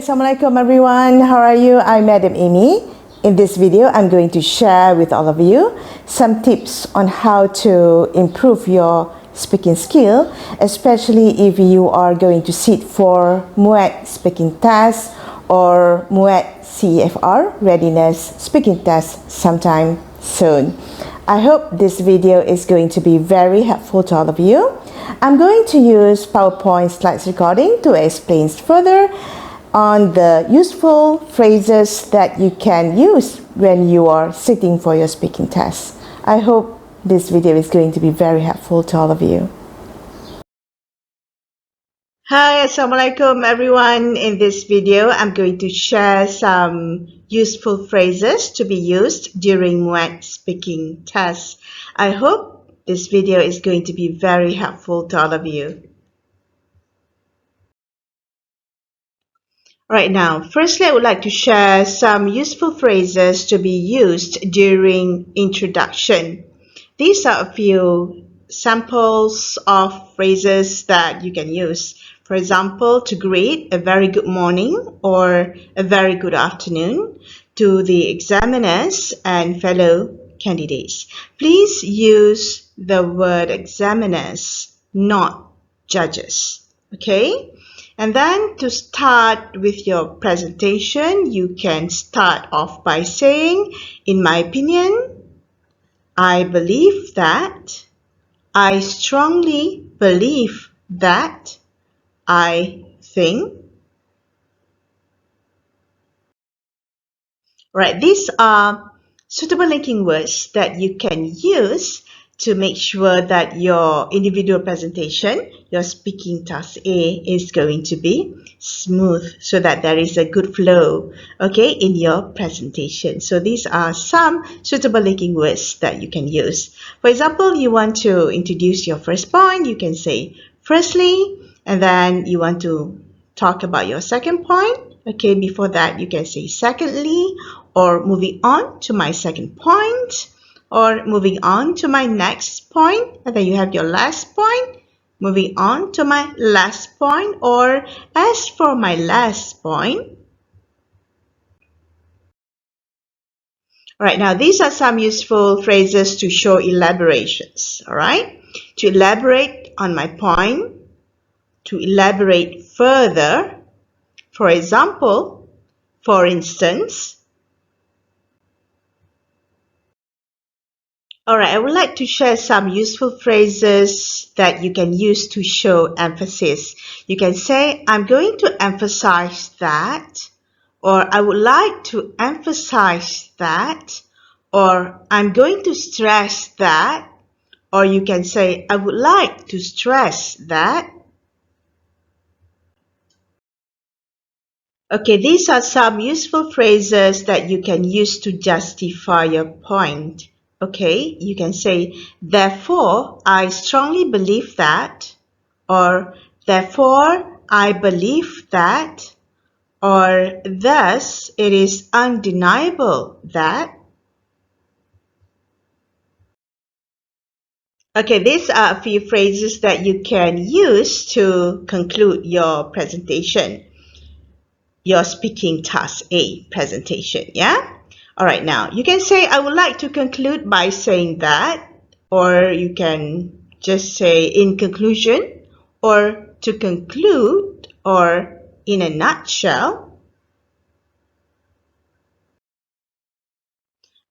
Assalamualaikum everyone. How are you? I'm Madam Amy. In this video, I'm going to share with all of you some tips on how to improve your speaking skill, especially if you are going to sit for MUET speaking test or MUET CEFR readiness speaking test sometime soon. I hope this video is going to be very helpful to all of you. I'm going to use PowerPoint slides recording to explain further on the useful phrases that you can use when you are sitting for your speaking test. I hope this video is going to be very helpful to all of you. Hi, Assalamualaikum everyone. In this video, I'm going to share some useful phrases to be used during MUET speaking tests. I hope this video is going to be very helpful to all of you. Right now, firstly, I would like to share some useful phrases to be used during introduction. These are a few samples of phrases that you can use. For example, to greet a very good morning or a very good afternoon to the examiners and fellow candidates. Please use the word examiners, not judges. Okay? And then to start with your presentation, you can start off by saying, in my opinion, I believe that, I strongly believe that, I think. Right, these are suitable linking words that you can use to make sure that your individual presentation, your speaking task A, is going to be smooth so that there is a good flow, okay, in your presentation. So these are some suitable linking words that you can use. For example, you want to introduce your first point, you can say firstly, and then you want to talk about your second point. Okay, before that, you can say secondly, or moving on to my second point, or moving on to my next point, and then you have your last point, moving on to my last point, or as for my last point. Alright, now these are some useful phrases to show elaborations, alright? To elaborate on my point, to elaborate further, for example, for instance. Alright, I would like to share some useful phrases that you can use to show emphasis. You can say, I'm going to emphasize that, or I would like to emphasize that, or I'm going to stress that, or you can say, I would like to stress that. Okay, these are some useful phrases that you can use to justify your point. Okay, you can say, therefore, I strongly believe that, or therefore, I believe that, or thus, it is undeniable that. Okay, these are a few phrases that you can use to conclude your presentation, your speaking task A presentation, yeah? Alright, now you can say, I would like to conclude by saying that, or you can just say in conclusion, or to conclude, or in a nutshell.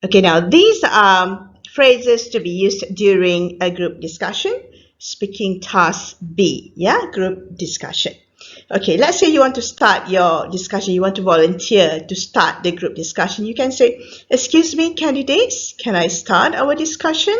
Okay, now these are phrases to be used during a group discussion, speaking task B, yeah, group discussion. Okay, let's say you want to start your discussion, you want to volunteer to start the group discussion. You can say, excuse me, candidates, can I start our discussion?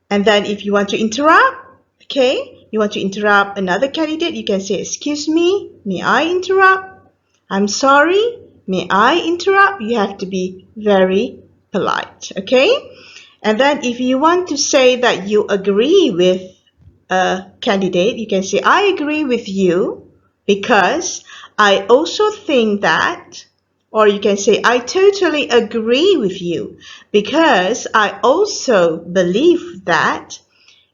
And then if you want to interrupt, okay, you want to interrupt another candidate, you can say, excuse me, may I interrupt? I'm sorry, may I interrupt? You have to be very polite, okay? And then if you want to say that you agree with a candidate, you can say, I agree with you, because I also think that, or you can say, I totally agree with you because I also believe that,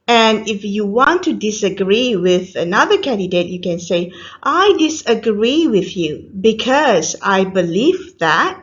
And if you want to disagree with another candidate, you can say, I disagree with you because I believe that.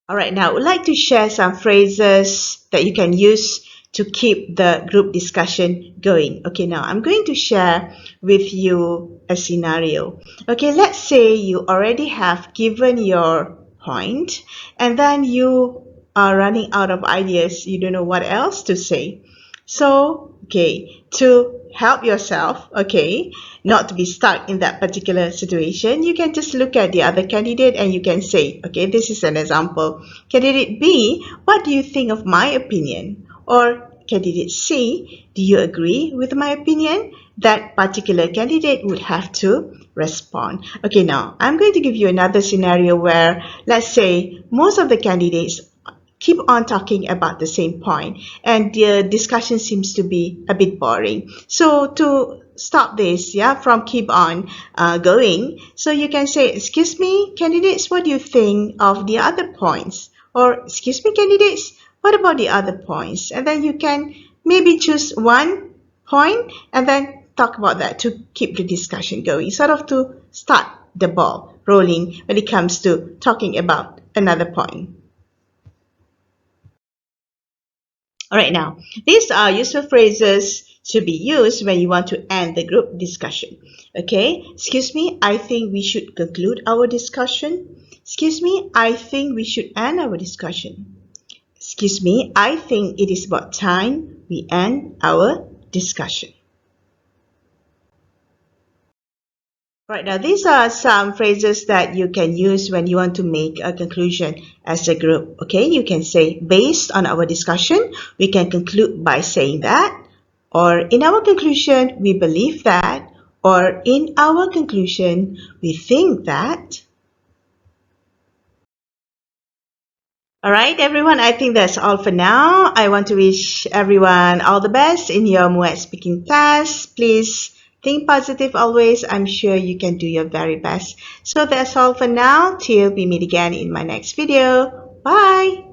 All right, now I would like to share some phrases that you can use to keep the group discussion going. Okay, now I'm going to share with you a scenario. Okay, let's say you already have given your point and then you are running out of ideas. You don't know what else to say. So, okay, to help yourself, okay, not to be stuck in that particular situation, you can just look at the other candidate and you can say, okay, this is an example. Candidate B, what do you think of my opinion? Or candidate C, do you agree with my opinion? That particular candidate would have to respond. Okay, now I'm going to give you another scenario where, let's say, most of the candidates keep on talking about the same point and the discussion seems to be a bit boring. So to stop this, yeah, from keep on going, so you can say, excuse me, candidates, what do you think of the other points? Or, excuse me, candidates, what about the other points? And then you can maybe choose one point and then talk about that to keep the discussion going, sort of to start the ball rolling when it comes to talking about another point. All right, now, these are useful phrases to be used when you want to end the group discussion. Okay, excuse me, I think we should conclude our discussion. Excuse me, I think we should end our discussion. Excuse me, I think it is about time we end our discussion. Right, now these are some phrases that you can use when you want to make a conclusion as a group. Okay, you can say, based on our discussion, we can conclude by saying that, or in our conclusion, we believe that, or in our conclusion, we think that. All right, everyone, I think that's all for now. I want to wish everyone all the best in your MUET speaking test. Please think positive always. I'm sure you can do your very best. So that's all for now. Till we meet again in my next video. Bye.